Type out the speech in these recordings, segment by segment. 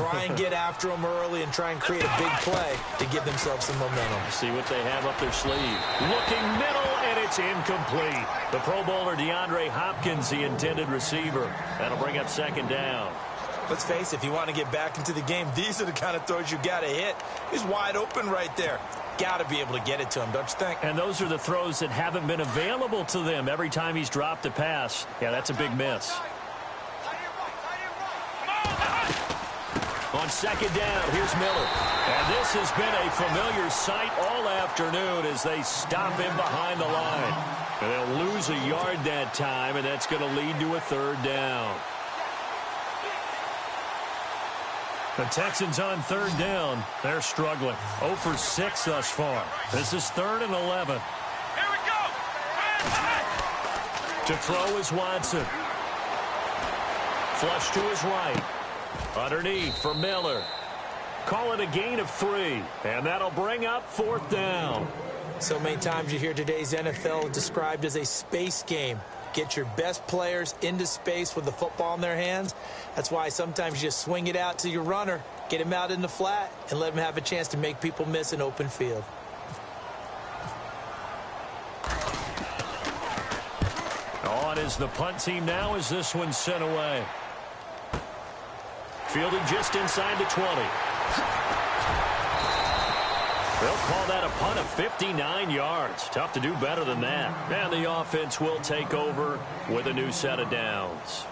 try and get after them early and try and create a big play to give themselves some momentum. See what they have up their sleeve. Looking middle, and it's incomplete. The Pro Bowler DeAndre Hopkins, the intended receiver. That'll bring up second down. Let's face it, if you want to get back into the game, these are the kind of throws you got to hit. He's wide open right there. Got to be able to get it to him, don't you think? And those are the throws that haven't been available to them every time he's dropped a pass. Yeah, that's a big miss. On second down, here's Miller. And this has been a familiar sight all afternoon as they stop him behind the line. And they'll lose a yard that time, and that's going to lead to a third down. The Texans on third down. They're struggling. 0 for 6 thus far. This is 3rd and 11. Here we go. To throw is Watson. Flush to his right. Underneath for Miller. Call it a gain of 3. And that'll bring up 4th down. So many times you hear today's NFL described as a space game. Get your best players into space with the football in their hands. That's why sometimes you just swing it out to your runner, get him out in the flat, and let him have a chance to make people miss an open field. On is the punt team now as this one's sent away. Fielded just inside the 20. They'll call that a punt of 59 yards. Tough to do better than that. And the offense will take over with a new set of downs.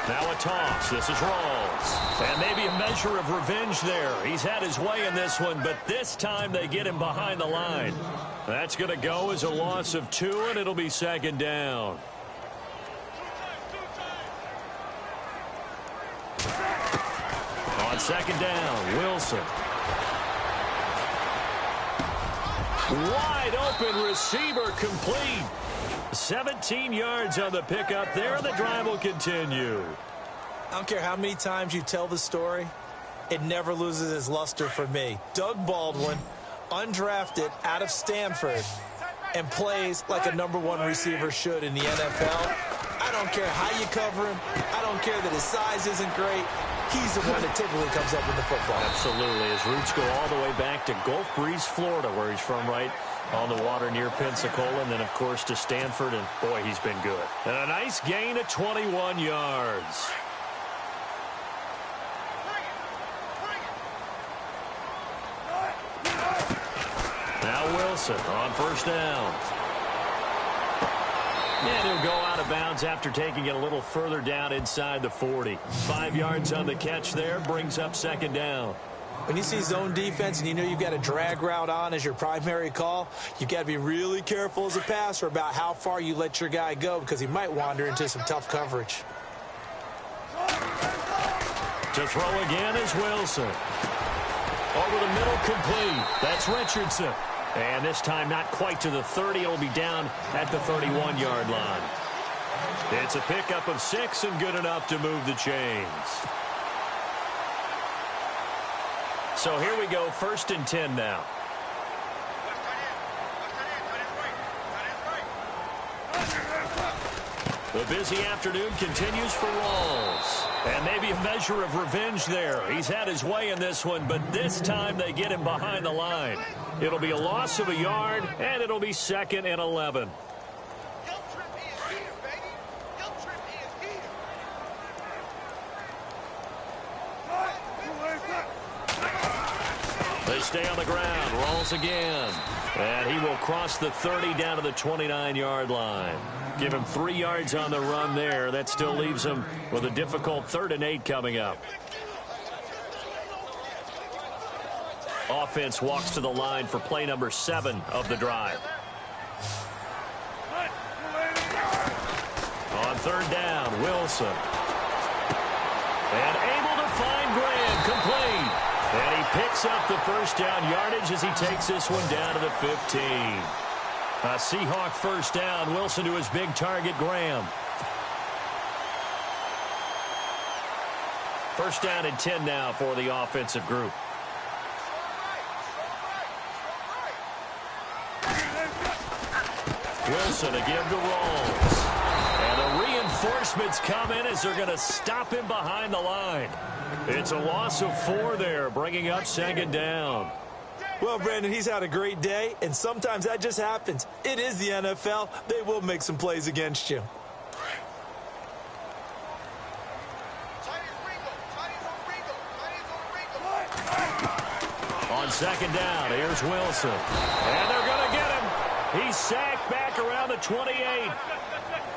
Now a toss. This is Rawls. And maybe a measure of revenge there. He's had his way in this one, but this time they get him behind the line. That's going to go as a loss of 2, and it'll be second down. On second down, Wilson. Wide open receiver complete. 17 yards on the pickup there, and the drive will continue. I don't care how many times you tell the story, it never loses its luster for me. Doug Baldwin, undrafted out of Stanford, and plays like a #1 receiver should in the NFL. I don't care how you cover him. I don't care that his size isn't great. He's the one that typically comes up with the football. Absolutely. His roots go all the way back to Gulf Breeze, Florida, where he's from, right on the water near Pensacola, and then, of course, to Stanford, and, boy, he's been good. And a nice gain of 21 yards. Now Wilson on first down. And he'll go out of bounds after taking it a little further down inside the 40. 5 yards on the catch there, brings up second down. When you see zone defense and you know you've got a drag route on as your primary call, you've got to be really careful as a passer about how far you let your guy go because he might wander into some tough coverage. To throw again is Wilson. Over the middle, complete. That's Richardson. And this time not quite to the 30. It'll be down at the 31-yard line. It's a pickup of 6 and good enough to move the chains. So here we go, 1st and 10 now. The busy afternoon continues for Rawls. And maybe a measure of revenge there. He's had his way in this one, but this time they get him behind the line. It'll be a loss of a yard, and it'll be 2nd and 11. They stay on the ground. Rawls again. And he will cross the 30 down to the 29-yard line. Give him 3 yards on the run there. That still leaves him with a difficult 3rd and 8 coming up. Offense walks to the line for play number 7 of the drive. On 3rd down, Wilson. And able to find Graham, complete. And he picks up the first down yardage as he takes this one down to the 15. A Seahawk first down. Wilson to his big target, Graham. First down and 10 now for the offensive group. Wilson to give to Rawls. And the reinforcements come in as they're going to stop him behind the line. It's a loss of 4 there, bringing up second down. Well, Brandon, he's had a great day, and sometimes that just happens. It is the NFL. They will make some plays against you. On second down, here's Wilson. And they're going to get him. He's sacked back around the 28.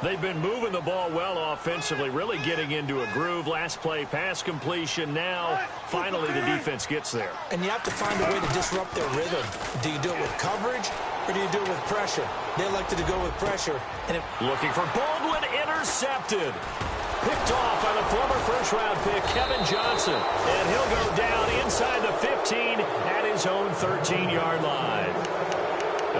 They've been moving the ball well offensively, really getting into a groove. Last play, pass completion. Now, finally, the defense gets there. And you have to find a way to disrupt their rhythm. Do you do it with coverage, or do you do it with pressure? They elected to go with pressure. And looking for Baldwin, intercepted. Picked off by the former first-round pick, Kevin Johnson. And he'll go down inside the 15 at his own 13-yard line.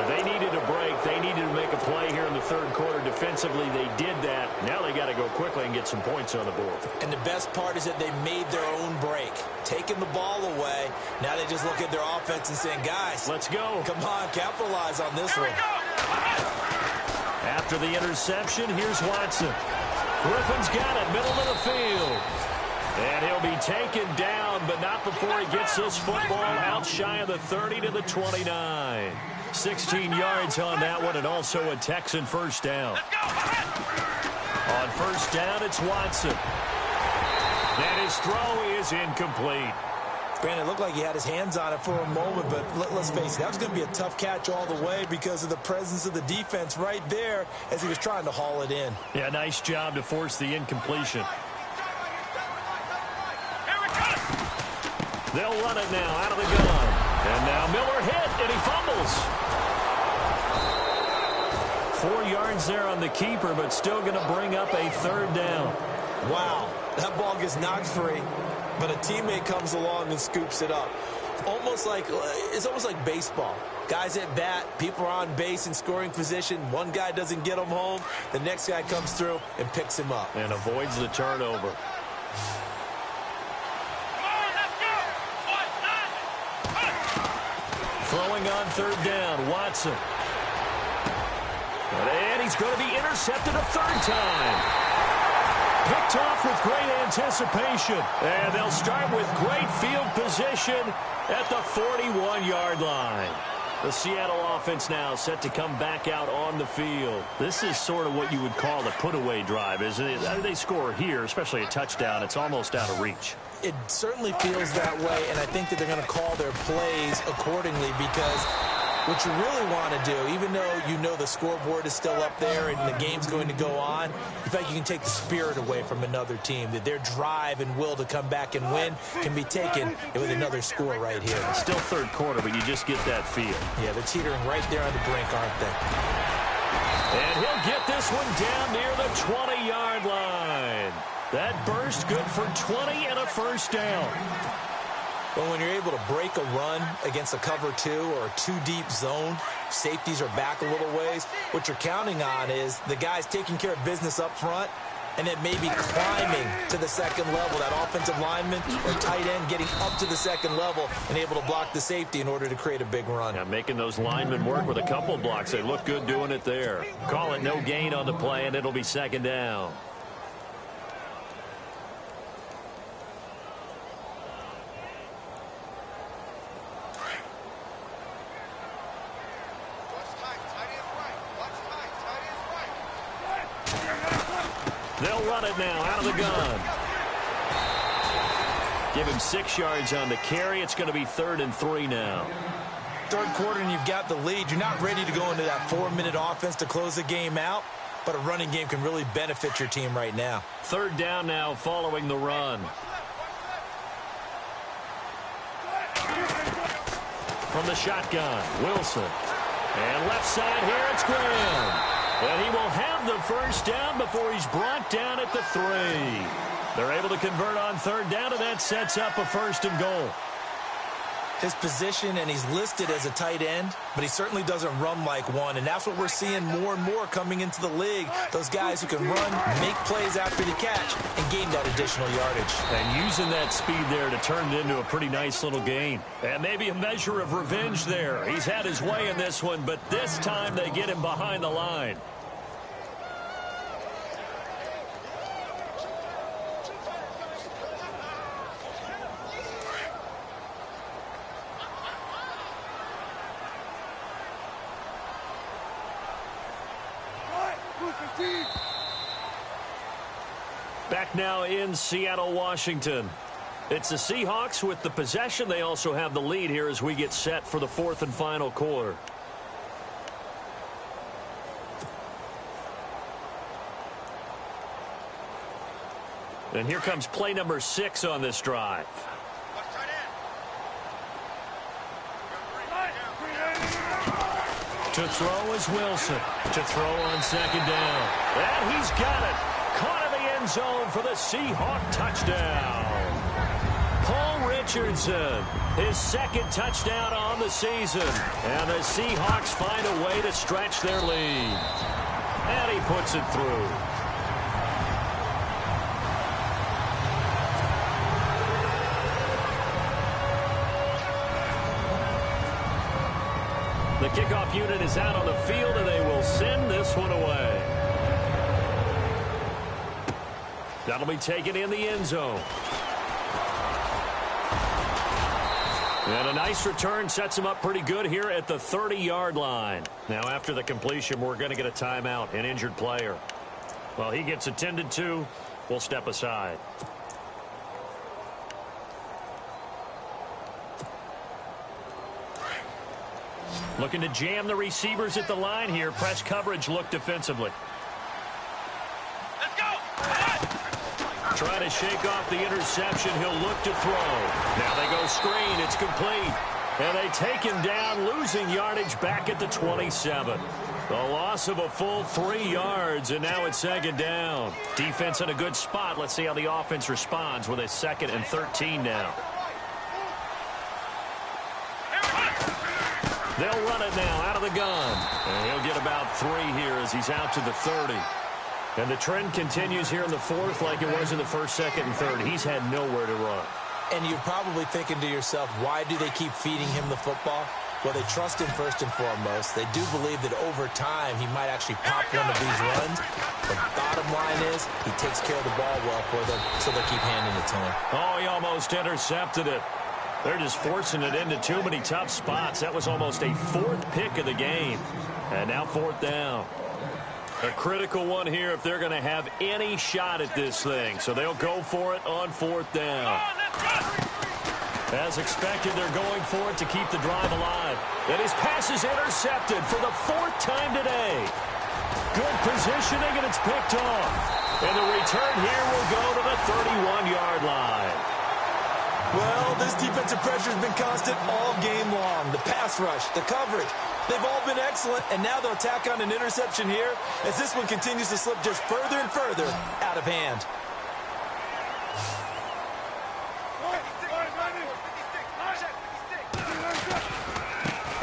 They needed a break. They needed to make a play here in the third quarter. Defensively, they did that. Now they got to go quickly and get some points on the board. And the best part is that they made their own break. Taking the ball away. Now they just look at their offense and saying, guys, let's go. Come on, capitalize on this one. After the interception, here's Watson. Griffin's got it, middle of the field. And he'll be taken down, but not before he gets this football out shy of the 30 to the 29. 16 yards on that one, and also a Texan first down. On first down, it's Watson. And his throw is incomplete. Brandon, it looked like he had his hands on it for a moment, but let's face it, that was going to be a tough catch all the way because of the presence of the defense right there as he was trying to haul it in. Yeah, nice job to force the incompletion. They'll run it now out of the gun. And now Miller hit, and he fumbles. 4 yards there on the keeper, but still going to bring up a third down. Wow, that ball gets knocked free, but a teammate comes along and scoops it up. It's almost like baseball. Guys at bat, people are on base in scoring position. One guy doesn't get him home. The next guy comes through and picks him up. And avoids the turnover. Throwing on third down, Watson. And he's going to be intercepted a third time. Picked off with great anticipation. And they'll start with great field position at the 41-yard line. The Seattle offense now set to come back out on the field. This is sort of what you would call a put-away drive, isn't it? They score here, especially a touchdown. It's almost out of reach. It certainly feels that way, and I think that they're going to call their plays accordingly because what you really want to do, even though you know the scoreboard is still up there and the game's going to go on, in fact, you can take the spirit away from another team, that their drive and will to come back and win can be taken with another score right here. Still third quarter, but you just get that feel. Yeah, they're teetering right there on the brink, aren't they? And he'll get this one down near the 20-yard line. That burst good for 20 and a first down. Well, when you're able to break a run against a cover 2 or a 2-deep zone, safeties are back a little ways. What you're counting on is the guys taking care of business up front and then maybe climbing to the second level. That offensive lineman or tight end getting up to the second level and able to block the safety in order to create a big run. Yeah, making those linemen work with a couple blocks. They look good doing it there. Call it no gain on the play, and it'll be second down. They'll run it now out of the gun. Give him 6 yards on the carry. It's going to be 3rd and 3 now. Third quarter and you've got the lead. You're not ready to go into that 4-minute offense to close the game out, but a running game can really benefit your team right now. Third down now following the run. From the shotgun, Wilson. And left side here, it's Graham. And he will have the first down before he's brought down at the 3. They're able to convert on third down, and that sets up a 1st and goal. his position, and he's listed as a tight end, but he certainly doesn't run like one, and that's what we're seeing more and more coming into the league. Those guys who can run, make plays after the catch, and gain that additional yardage. And using that speed there to turn it into a pretty nice little gain. And maybe a measure of revenge there. He's had his way in this one, but this time they get him behind the line. Back now in Seattle, Washington. It's the Seahawks with the possession. They also have the lead here as we get set for the fourth and final quarter. And here comes play number 6 on this drive. To throw is Wilson. To throw on second down. And he's got it. Caught in the end zone for the Seahawk touchdown. Paul Richardson, his second touchdown on the season. And the Seahawks find a way to stretch their lead. And he puts it through. The kickoff unit is out on the field, and they will send this one away. That'll be taken in the end zone. And a nice return sets him up pretty good here at the 30-yard line. Now, after the completion, we're going to get a timeout, an injured player. Well, he gets attended to. We'll step aside. Looking to jam the receivers at the line here. Press coverage look defensively. Let's go! Trying to shake off the interception. He'll look to throw. Now they go screen. It's complete. And they take him down, losing yardage back at the 27. The loss of a full 3 yards, and now it's second down. Defense in a good spot. Let's see how the offense responds with a 2nd and 13 now. They'll run it now out of the gun. And he'll get about 3 here as he's out to the 30. And the trend continues here in the fourth like it was in the first, second, and third. He's had nowhere to run. And you're probably thinking to yourself, why do they keep feeding him the football? Well, they trust him first and foremost. They do believe that over time he might actually pop one of these runs. But bottom line is he takes care of the ball well for them, so they'll keep handing it to him. Oh, he almost intercepted it. They're just forcing it into too many tough spots. That was almost a 4th pick of the game. And now 4th down. A critical one here if they're going to have any shot at this thing. So they'll go for it on 4th down. As expected, they're going for it to keep the drive alive. And his pass is intercepted for the 4th time today. Good positioning, and it's picked off. And the return here will go to the 31-yard line. Well, this defensive pressure has been constant all game long. The pass rush, the coverage, they've all been excellent, and now they'll tack on an interception here as this one continues to slip just further and further out of hand.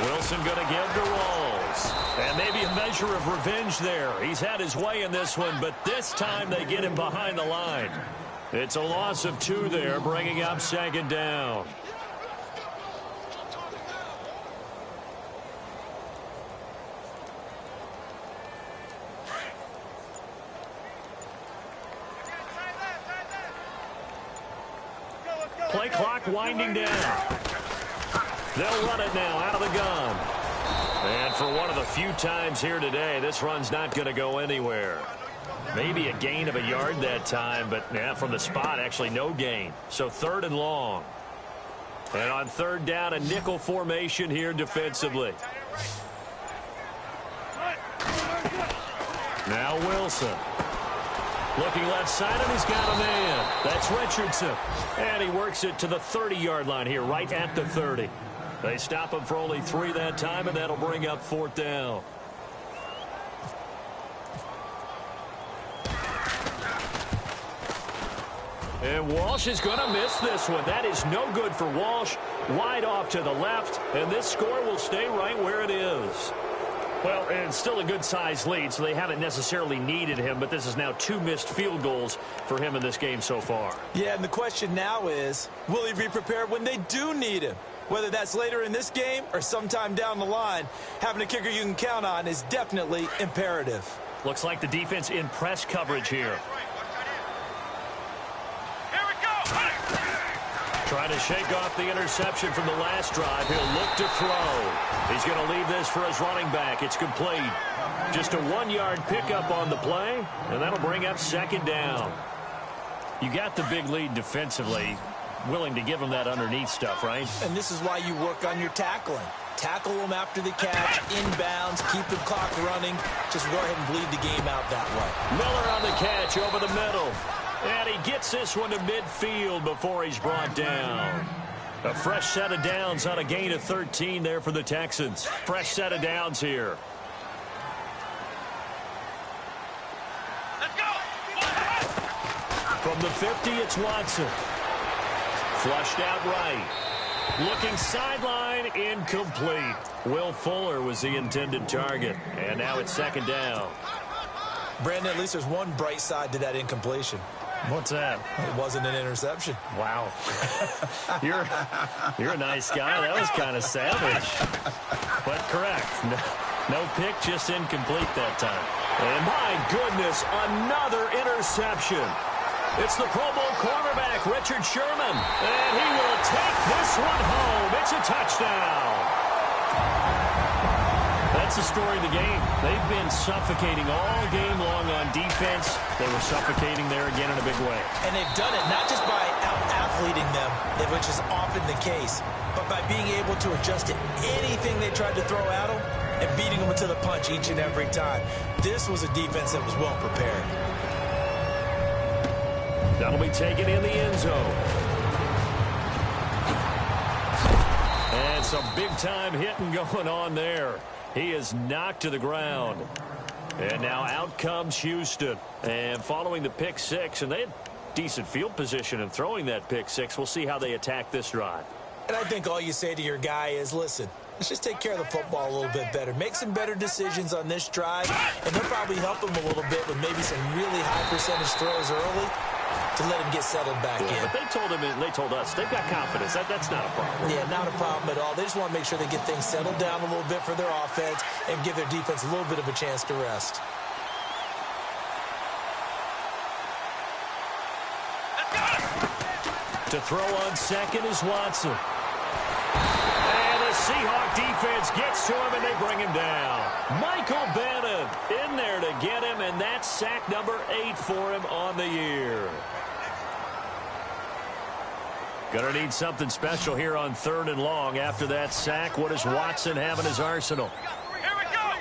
Wilson going to give to Rawls. And maybe a measure of revenge there. He's had his way in this one, but this time they get him behind the line. It's a loss of 2 there, bringing up second down. Play clock winding down. They'll run it now out of the gun. And for one of the few times here today, this run's not going to go anywhere. Maybe a gain of a yard that time, but from the spot, actually no gain. So 3rd and long. And on 3rd down, a nickel formation here defensively. Now Wilson. Looking left side, and he's got a man. That's Richardson. And he works it to the 30-yard line here, right at the 30. They stop him for only 3 that time, and that'll bring up 4th down. And Walsh is going to miss this one. That is no good for Walsh. Wide off to the left, and this score will stay right where it is. Well, it's still a good-sized lead, so they haven't necessarily needed him, but this is now 2 missed field goals for him in this game so far. Yeah, and the question now is, will he be prepared when they do need him? Whether that's later in this game or sometime down the line, having a kicker you can count on is definitely imperative. Looks like the defense in press coverage here. Trying to shake off the interception from the last drive. He'll look to throw. He's going to leave this for his running back. It's complete. Just a 1-yard pickup on the play, and that'll bring up 2nd down. You got the big lead defensively. Willing to give him that underneath stuff, right? And this is why you work on your tackling. Tackle them after the catch, inbounds, keep the clock running. Just go ahead and bleed the game out that way. Miller on the catch over the middle. And he gets this one to midfield before he's brought down. A fresh set of downs on a gain of 13 there for the Texans. Fresh set of downs here. Let's go. From the 50, it's Watson. Flushed out right. Looking sideline, incomplete. Will Fuller was the intended target. And now it's 2nd down. Brandon, at least there's one bright side to that incompletion. What's that? It wasn't an interception. Wow. You're a nice guy. That was kind of savage. But correct. No pick, just incomplete that time. And my goodness, another interception. It's the Pro Bowl cornerback, Richard Sherman. And he will take this one home. It's a touchdown. That's the story of the game. They've been suffocating all game long on defense. They were suffocating there again in a big way. And they've done it not just by out-athleting them, which is often the case, but by being able to adjust to anything they tried to throw at them and beating them to the punch each and every time. This was a defense that was well prepared. That'll be taken in the end zone. And some big-time hitting going on there. He is knocked to the ground. And now out comes Houston. And following the pick six, and they had decent field position in throwing that pick six. We'll see how they attack this drive. And I think all you say to your guy is, listen, let's just take care of the football a little bit better. Make some better decisions on this drive, and they'll probably help him a little bit with maybe some really high percentage throws early to let him get settled back in. But they told him, and they told us, they've got confidence. That's not a problem. Yeah, not a problem at all. They just want to make sure they get things settled down a little bit for their offense and give their defense a little bit of a chance to rest. To throw on second is Watson. And the Seahawk defense gets to him, and they bring him down. Michael Bannon in there to get him, and that's sack number 8 for him on the year. Gonna need something special here on 3rd and long. After that sack, what does Watson have in his arsenal? Here we go.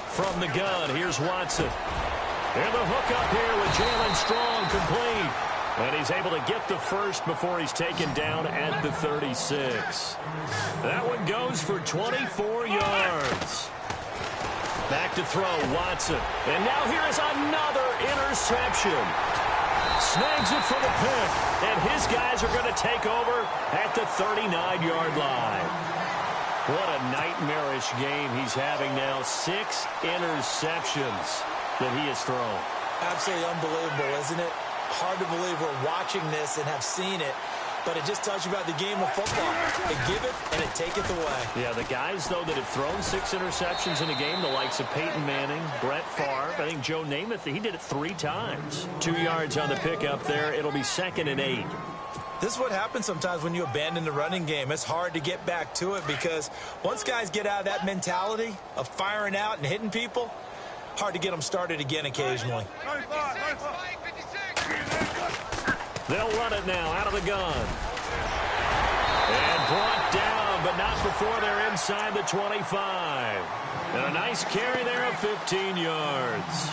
From the gun, here's Watson. And the hook up here with Jalen Strong complete. And he's able to get the first before he's taken down at the 36. That one goes for 24 yards. Back to throw, Watson. And now here is another interception. Snags it for the pick. And his guys are going to take over at the 39-yard line. What a nightmarish game he's having now. 6 interceptions that he has thrown. Absolutely unbelievable, isn't it? Hard to believe we're watching this and have seen it, but it just tells you about the game of football. They give it and it taketh away. Yeah, the guys, though, that have thrown 6 interceptions in a game, the likes of Peyton Manning, Brett Favre, I think Joe Namath, he did it 3 times. 2 yards on the pickup there. It'll be 2nd and 8. This is what happens sometimes when you abandon the running game. It's hard to get back to it because once guys get out of that mentality of firing out and hitting people, hard to get them started again occasionally. They'll run it now out of the gun. And brought down, but not before they're inside the 25. And a nice carry there of 15 yards.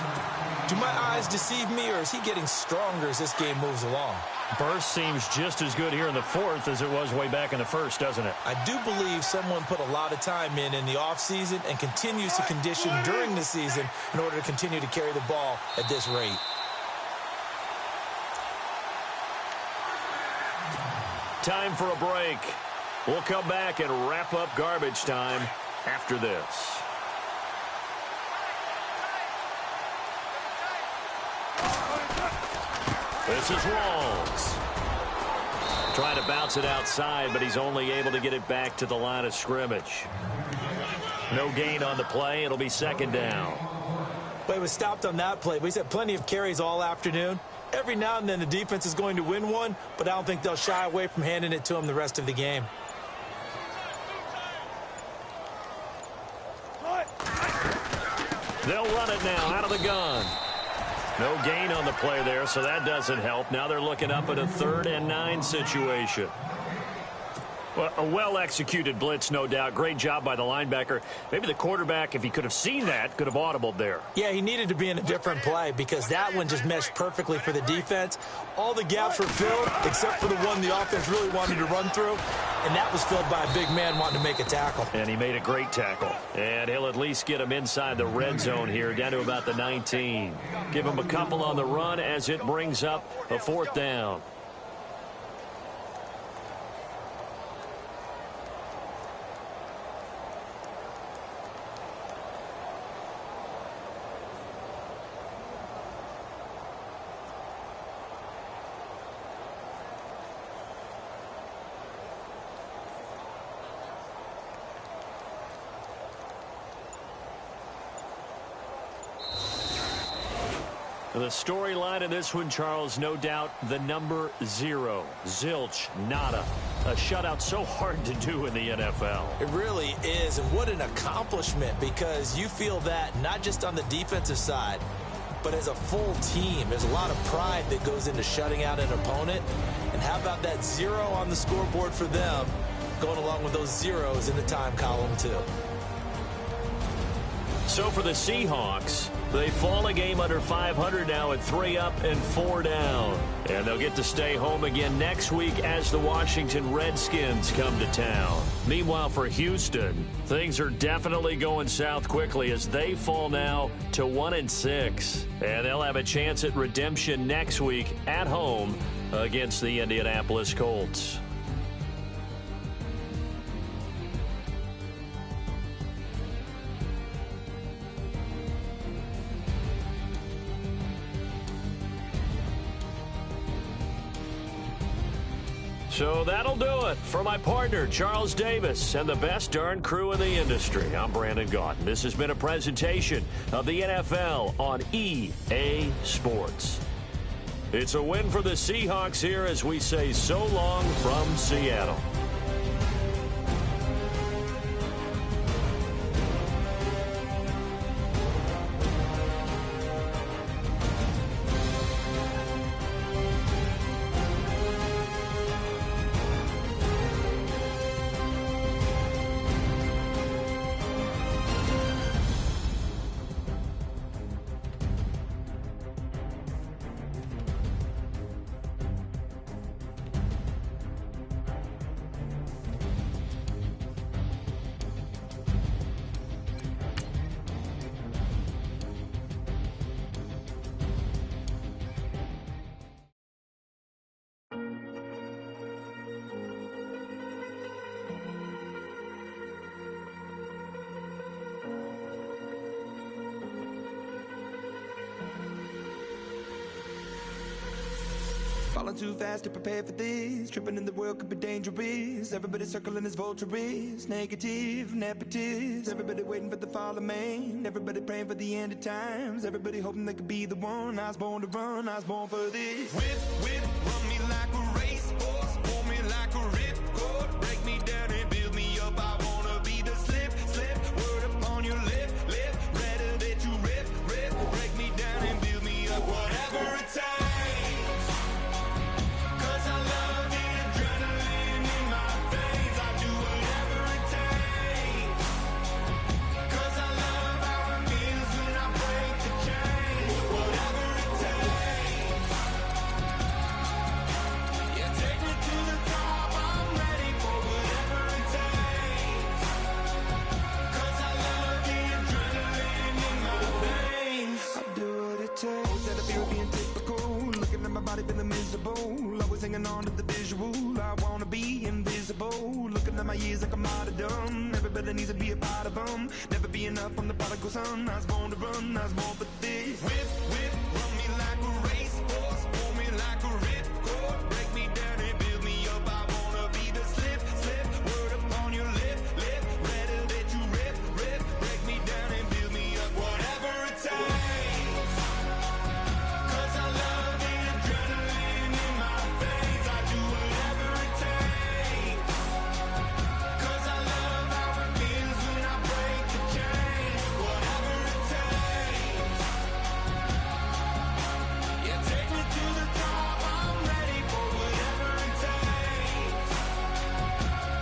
Do my eyes deceive me, or is he getting stronger as this game moves along? Burst seems just as good here in the 4th as it was way back in the 1st, doesn't it? I do believe someone put a lot of time in the offseason and continues to condition during the season in order to continue to carry the ball at this rate. time for a break. We'll come back and wrap up garbage time after this. This is Walls. Trying to bounce it outside, but he's only able to get it back to the line of scrimmage. No gain on the play. It'll be second down. Well, he was stopped on that play, but he's had plenty of carries all afternoon. Every now and then the defense is going to win one, but I don't think they'll shy away from handing it to him the rest of the game. They'll run it now out of the gun. No gain on the play there, so that doesn't help. Now they're looking up at a 3rd and 9 situation. Well, a well-executed blitz, no doubt. Great job by the linebacker. Maybe the quarterback, if he could have seen that, could have audibled there. Yeah, he needed to be in a different play because that one just meshed perfectly for the defense. All the gaps were filled except for the one the offense really wanted to run through, and that was filled by a big man wanting to make a tackle. And he made a great tackle. And he'll at least get him inside the red zone here, down to about the 19. Give him a couple on the run as it brings up a 4th down. The storyline in this one, Charles, no doubt the number 0. Zilch, nada. A shutout so hard to do in the NFL. It really is, and what an accomplishment, because you feel that not just on the defensive side, but as a full team. There's a lot of pride that goes into shutting out an opponent. And how about that 0 on the scoreboard for them, going along with those zeros in the time column, too. So for the Seahawks, they fall a game under 500 now at 3 up and 4 down. And they'll get to stay home again next week as the Washington Redskins come to town. Meanwhile, for Houston, things are definitely going south quickly as they fall now to 1-6. And they'll have a chance at redemption next week at home against the Indianapolis Colts. So that'll do it for my partner, Charles Davis, and the best darn crew in the industry. I'm Brandon Gaudin. This has been a presentation of the NFL on EA Sports. It's a win for the Seahawks here as we say so long from Seattle. Falling too fast to prepare for this. Tripping in the world could be dangerous. Everybody circling as vultures. Negative, nepotist. Everybody waiting for the fall of man. Everybody praying for the end of times. Everybody hoping they could be the one. I was born to run, I was born for this. Whip, run me like a racehorse. Pull me like a ripcord. Break me down and build me up. I wanna be the slip. Word upon your lip. Rather that you rip. Break me down and build me up. Whatever it takes. Yeah, years like a martyrdom. Everybody needs to be a part of them. Never be enough from the prodigal son. I was born to run, I was born for this. Whip, whip, run me like a racehorse. Pull me like a ripcord. Break me down and build me up. I wanna be the slip, slip. Word upon your lip, lip. Rather that you rip, rip. Break me down and build me up. Whatever it takes. 'Cause I love the adrenaline in my veins. I do whatever it takes. 'Cause I love how it feels when I break the chains. Whatever it takes. Yeah, take me to the top. I'm ready for whatever it takes.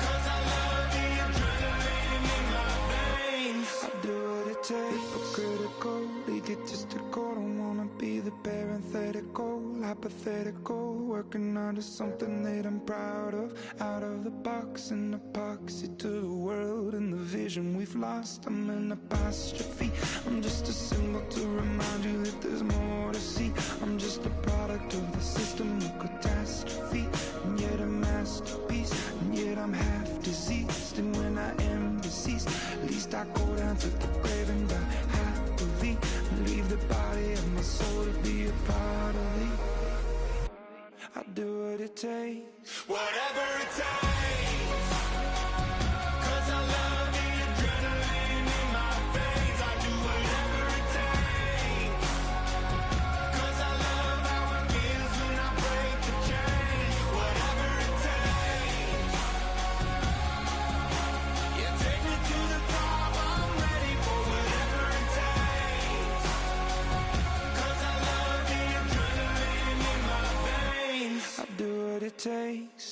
'Cause I love the adrenaline in my veins. I do what it takes. But critical, egotistical. Don't wanna be the parenthetical, hypothetical. Working onto something that I'm proud of. Out of the box, an epoxy to the world and the vision we've lost. I'm an apostrophe. I'm just a symbol to remind you that there's more to see. I'm just a product of the system of catastrophe, and yet a masterpiece, and yet I'm half diseased. And when I am deceased, at least I go down to the grave and die happily, and leave the body of my soul to be a part of me. I do what it takes. Whatever it takes. 'Cause I love the adrenaline in my veins. I do whatever it takes. 'Cause I love how it feels when I break the chains. Whatever it takes. Yeah, take me to the top. I'm ready for whatever it takes. 'Cause I love the adrenaline in my veins. I do what it takes.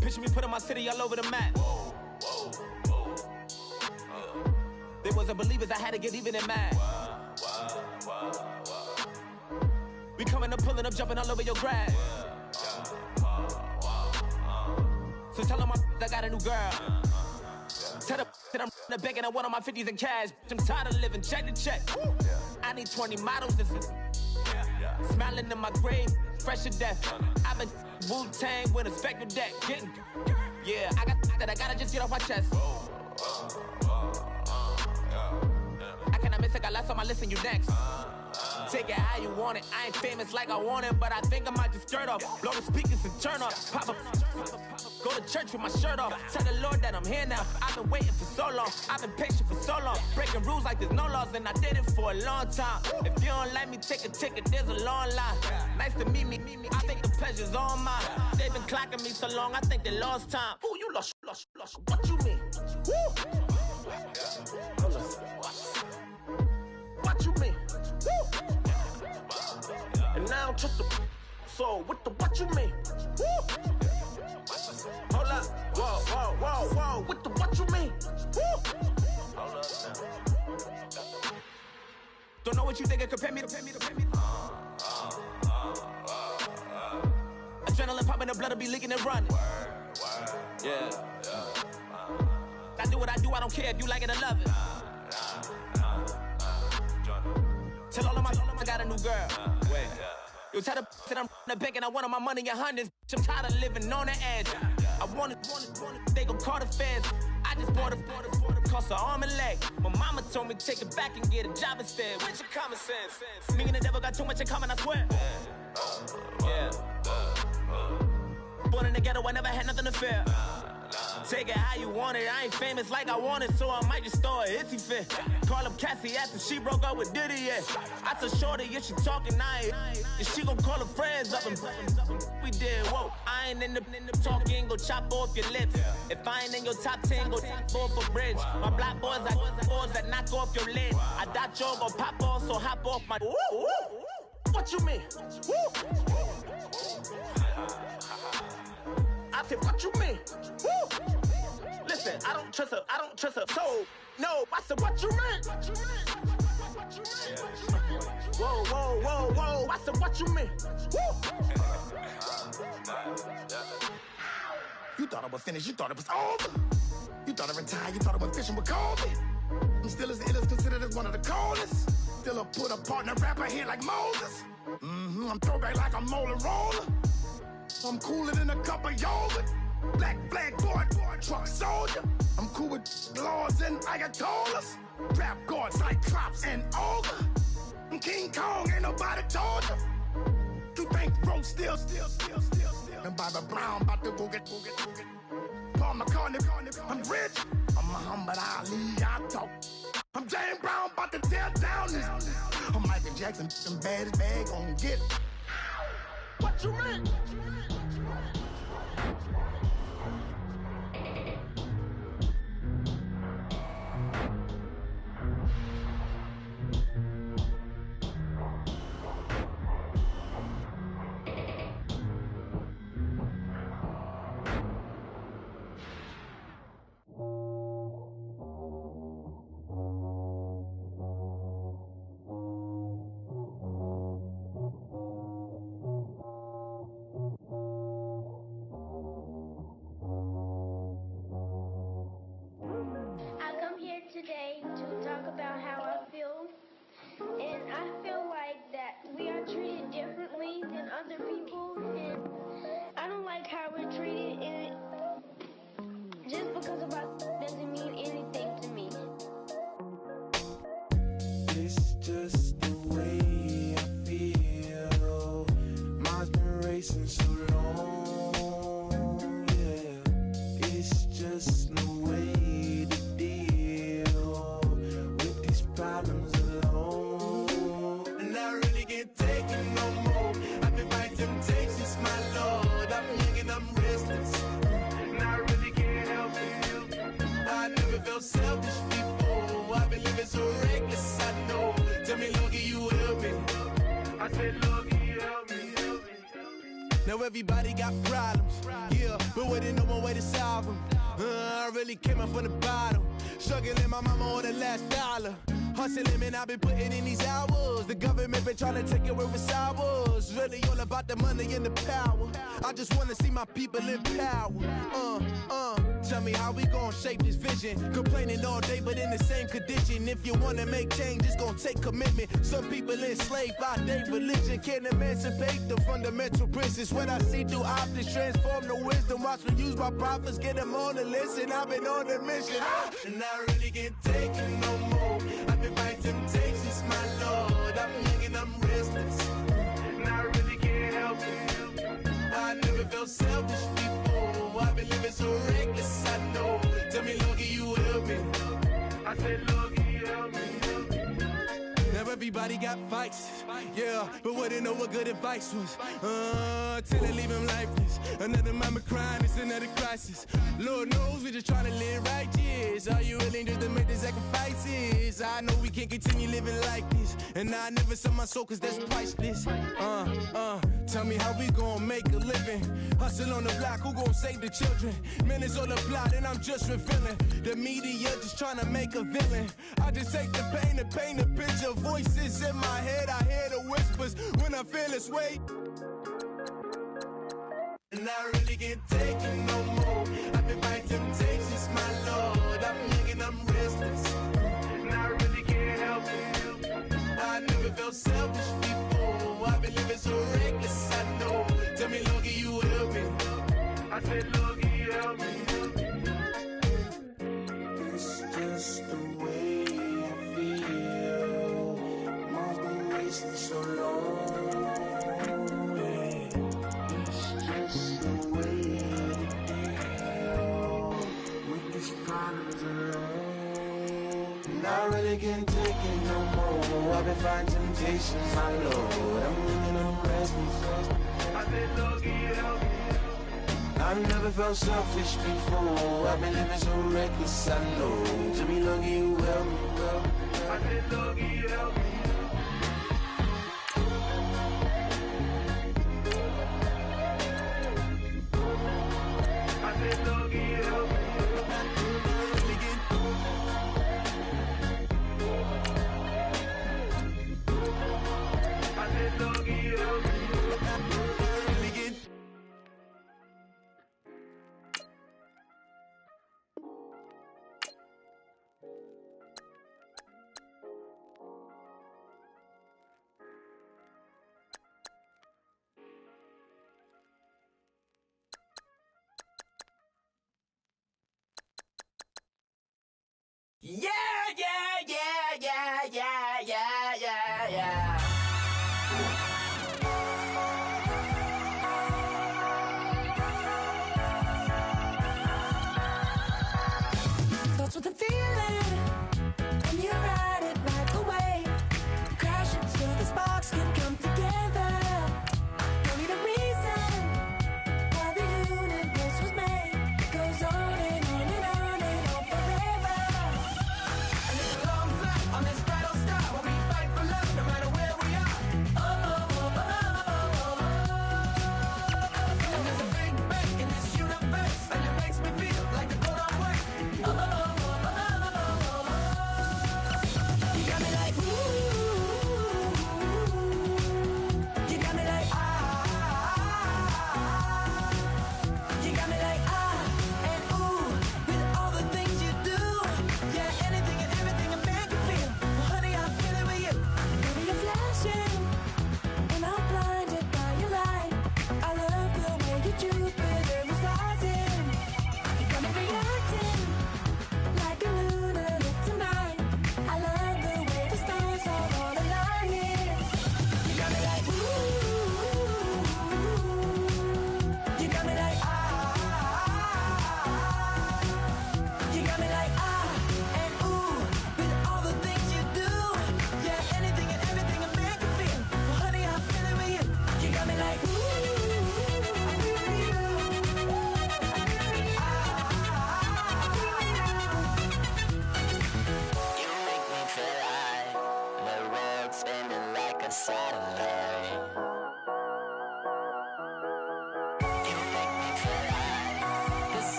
Picture me putting my city all over the map. They wasn't believers, I had to get even and mad. We coming up, pulling up, jumping all over your grass. So tell them I got a new girl. Tell them that I'm the bank and I want on my 50s in cash. I'm tired of living check to check. I need 20 models. This is smiling in my grave, fresh to death. I've been Wu-Tang with a spectral deck. Getting, yeah, I got that I gotta just get off my chest. I cannot miss it, got lots on my list and you next. Take it how you want it. I ain't famous like I want it, but I think I might just skirt off. Blow the speakers and turn off. Pop up, go to church with my shirt off. Tell the Lord that I'm here now. I've been waiting for so long. I've been patient for so long. Breaking rules like there's no laws, and I did it for a long time. If you don't like me, take a ticket. There's a long line. Nice to meet me. I think the pleasure's all mine. They've been clocking me so long, I think they lost time. Ooh, you lost. What you mean? Woo! What you mean? Woo! And now I don't trust the so what you mean? Woo! Hold up, whoa, what you mean? Woo! Hold up now. Don't know what you think it compare me to. Adrenaline popping, the blood will be leaking and running. Yeah. I do what I do, I don't care if you like it or love it. Tell all of my I got a new girl. Wait. You tell the that I'm the bank and I want all my money in hundreds. I'm tired of living on the edge. I want it, they gon' call the feds. I just bought a cost an arm and leg. My mama told me take it back and get a job instead. Where's your common sense? Me and the devil got too much in common, I swear. Yeah. Born in the ghetto, I never had nothing to fear. Take it how you want it. I ain't famous like I want it, so I might just throw a hissy fit. Call up Cassie after she broke up with Diddy, yeah. I told Shorty if she talking, I ain't. And she gon' call her friends up and we did, whoa. I ain't in the talking, go chop off your lips. If I ain't in your top 10, go top off a bridge. My black boys that knock off your lid. I doubt y'all gon' pop off, so hop off my. What you mean? I said, what you mean? Woo! Listen, I don't trust her soul. No, I said, what you mean? Whoa. I said, what you mean? Woo! You thought I was finished, you thought it was over. You thought I retired, you thought I went fishing with Kobe. I'm still as ill as considered as one of the coldest. Still a put a partner rapper here like Moses. I'm throwback like I'm Mola Roller. I'm cooler than a cup of yogurt. Black flag boy, truck soldier. I'm cool with laws and Ayatollahs. Rap gods like Cyclops and Ogre. I'm King Kong, ain't nobody told you. You think Rose still. And Bobby Brown about to go get. Paul McCartney, I'm rich. I'm Muhammad Ali, I talk. I'm James Brown, about to tear down this. I'm Michael Jackson, some bad bag gon' get. What you mean? Today to talk about how I feel, and I feel like that we are treated differently than other people, and I don't like how we're treated, and just because of us doesn't mean anything to me. It's just the way I feel. Mine's been racing so long, yeah. It's just the way to deal with these problems alone. And I really can't take it no more. I've been fighting temptations, my Lord. I'm young and I'm restless, and I really can't help it. I never felt selfish before. I've been living so reckless, I know. Tell me, Lord, can you help me? I said, Lord, can you help me? Now everybody got problems, yeah, but waiting no one way to solve them. I really came up from the bottom, struggling my mama on the last dollar. Hustling, man, I've been putting in these hours. The government been trying to take away what's ours. Really all about the money and the power. I just wanna see my people in power. Tell me how we gon' shape this vision. Complaining all day, but in the same condition. If you wanna make change, it's gon' take commitment. Some people enslaved by their religion can't emancipate the fundamental principles. What I see through optics transform the wisdom. Watch me use my prophets, get them on the list, and I've been on the mission. And I really can't take it no more. I've been fighting temptations, my Lord. I'm young and I'm restless, and I really can't help it. I never felt selfish before. I've been living so reckless, I know. Tell me, Lord, can you help me? I said, Lord, can you help me? Now everybody got fights, yeah, but wouldn't know what good advice was. Till they leave him lifeless. Another mama crying, it's another crisis. Lord knows we just trying to live righteous. Are you willing just to make the sacrifices? I know we can't continue living like this, and I never sell my soul cause that's priceless. Tell me how we gon' make a living. Hustle on the block, who gon' save the children? Minutes on the plot and I'm just revealing. The media just trying to make a villain. I just take the pain and paint a picture. Voices in my head, I hear the whispers when I feel this way. And I really can't take it no more. I've been fighting temptations, my Lord. I'm young and I'm restless, and I really can't help it. I never felt selfish before. I've been living so reckless, I know. Tell me, Lord, can you help me? I said, Lord, can you help me? It's just the way I feel. Mine's been racing so long. I really can't take it no more. I've been fighting temptations, my Lord. I'm living on restless. I said, Lord, can you help me? I've never felt selfish before. I've been living so reckless, I know. To be Lord, can you help me? I said, Lord, can you help me? I said, Lord, can you help me?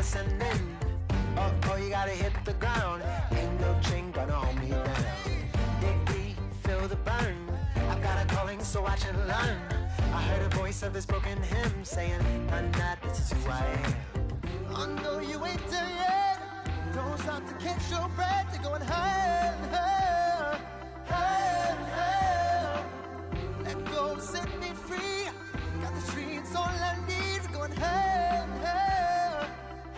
ascending. Oh, you gotta hit the ground. Ain't no chain gonna hold me down. Dig deep, feel the burn. I've got a calling, so watch and learn. I heard a voice of this broken hymn saying, nah, this is who I am. I know you ain't there yet. Don't stop to catch your breath. You're going higher and higher, higher and higher. Let go, set me free. Got the streets all I need. We're going higher and higher,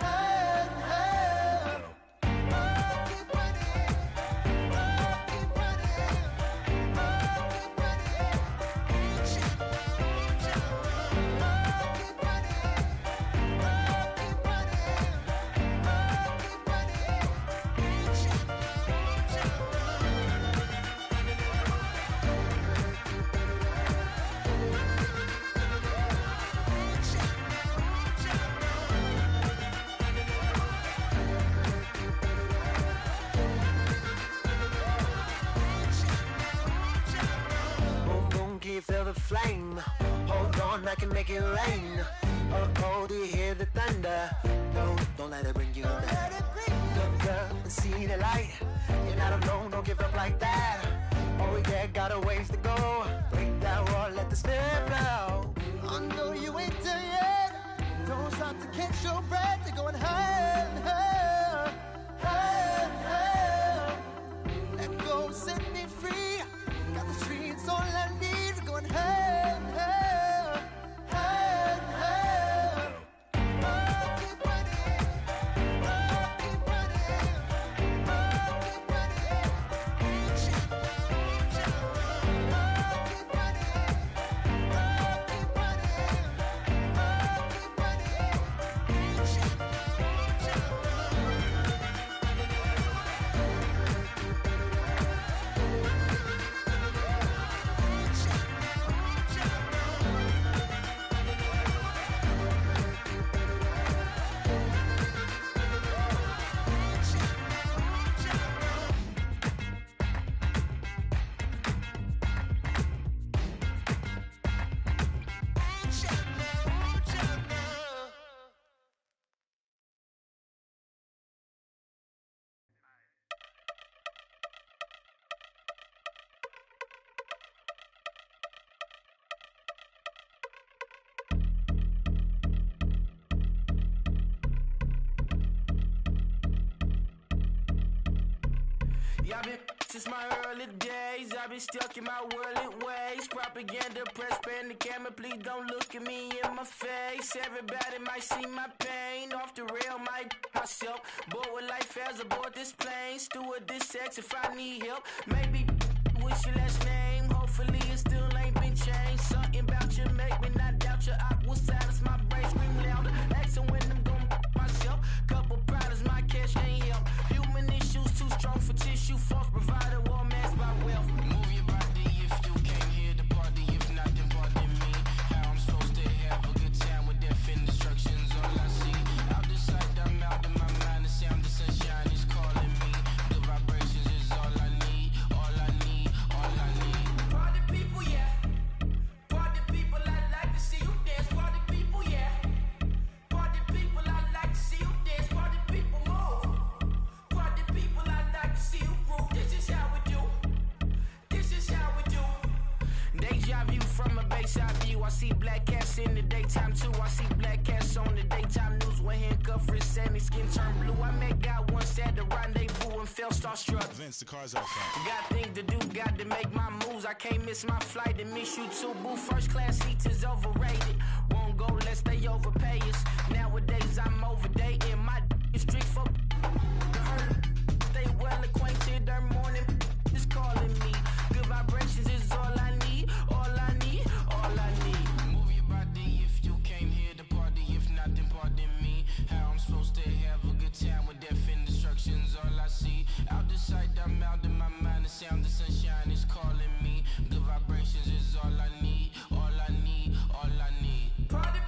higher and higher. Oh, keep running. Oh, keep running. Oh, keep running. Keep running. Feel the flame. Hold on, I can make it rain. Oh, do you hear the thunder? No, don't let it bring you down. Look up and see the light. You're not alone, don't give up like that. Oh yeah, got a ways to go. Break that wall, let the spirit flow. I know you ain't there yet. Don't stop to catch your breath. You're going higher and higher, higher and higher. Let go, set me free. Got the streets all I need. We're going higher and higher, higher and higher. Oh, keep running. Oh, keep running. Oh, keep running. Keep running. I've been since my early days, I've been stuck in my worldly ways. Propaganda, press, pan the camera, please don't look at me in my face. Everybody might see my pain, off the rail, might myself. Bored with life as aboard this plane. Steward this sex if I need help. Maybe what's your last name? Hopefully it still ain't been changed. Something about you make me not doubt your aqua silence. My brain scream louder. Asking when I'm gon' myself. Couple problems, my cash ain't help. Human issues too strong for tissue. False provider, war mask by wealth. Move your body if you came here to party. If not, then pardon me. How I'm supposed to have a good time with death and destruction's all I see. Out the sight, I'm out of my mind. The sound of sunshine is calling me. The vibrations is all I need. All I need, all I need. Party people, yeah. Party people, I like to see you dance. Party people, yeah. Party people, I like to see you dance. Party people, move. Party people, I like to see you groove. This is how we do. This is how we do. Deja view from a bayside view. I see black cats in the daytime too. I see black cats on the daytime news. When handcuffed, wrist and his skin turned blue. I met God once at the rendezvous and felt starstruck. Vince, the car's outside. Got things to do, got to make my moves. I can't miss my flight and miss you too. Boo, first class seats is overrated. Won't go, let's stay overpay us. Nowadays I'm overdating. My is strict for stay well acquainted. Their morning is calling me. Good vibrations is all I need. All I need, all I need. Move your body if you came here to party. If not, then pardon me. How I'm supposed to have a good time with death and destruction's all I see. Out the sight, I'm out of my mind. The sound of sunshine is calling me. Good vibrations is all I need. All I need, all I need. Party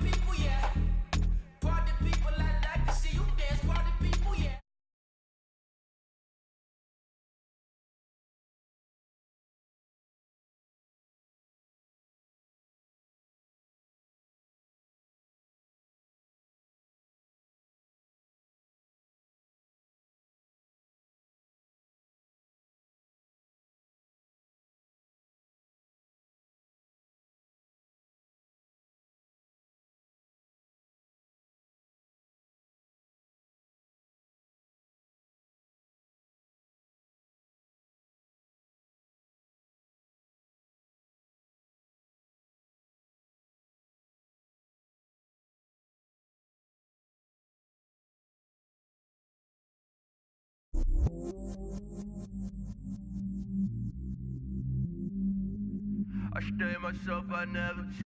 I stay myself, I never